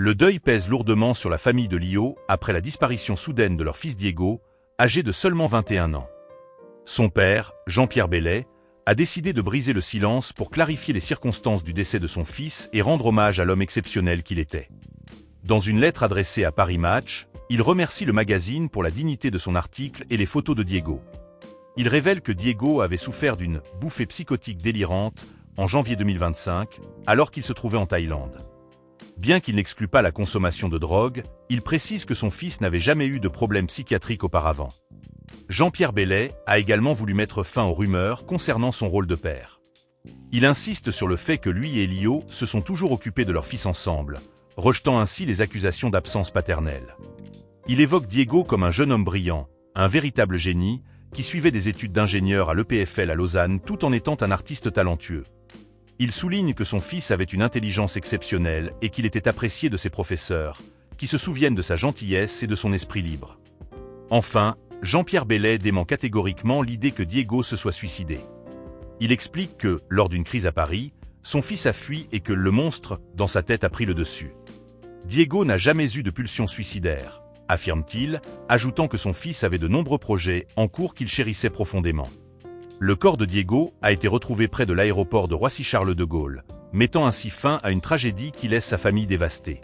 Le deuil pèse lourdement sur la famille de Lio après la disparition soudaine de leur fils Diego, âgé de seulement 21 ans. Son père, Jean-Pierre Bellet, a décidé de briser le silence pour clarifier les circonstances du décès de son fils et rendre hommage à l'homme exceptionnel qu'il était. Dans une lettre adressée à Paris Match, il remercie le magazine pour la dignité de son article et les photos de Diego. Il révèle que Diego avait souffert d'une « bouffée psychotique délirante » en janvier 2025, alors qu'il se trouvait en Thaïlande. Bien qu'il n'exclue pas la consommation de drogue, il précise que son fils n'avait jamais eu de problème psychiatrique auparavant. Jean-Pierre Bellet a également voulu mettre fin aux rumeurs concernant son rôle de père. Il insiste sur le fait que lui et Lio se sont toujours occupés de leur fils ensemble, rejetant ainsi les accusations d'absence paternelle. Il évoque Diego comme un jeune homme brillant, un véritable génie, qui suivait des études d'ingénieur à l'EPFL à Lausanne tout en étant un artiste talentueux. Il souligne que son fils avait une intelligence exceptionnelle et qu'il était apprécié de ses professeurs, qui se souviennent de sa gentillesse et de son esprit libre. Enfin, Jean-Pierre Bellet dément catégoriquement l'idée que Diego se soit suicidé. Il explique que, lors d'une crise à Paris, son fils a fui et que le monstre, dans sa tête, a pris le dessus. Diego n'a jamais eu de pulsion suicidaire, affirme-t-il, ajoutant que son fils avait de nombreux projets en cours qu'il chérissait profondément. Le corps de Diego a été retrouvé près de l'aéroport de Roissy-Charles de Gaulle, mettant ainsi fin à une tragédie qui laisse sa famille dévastée.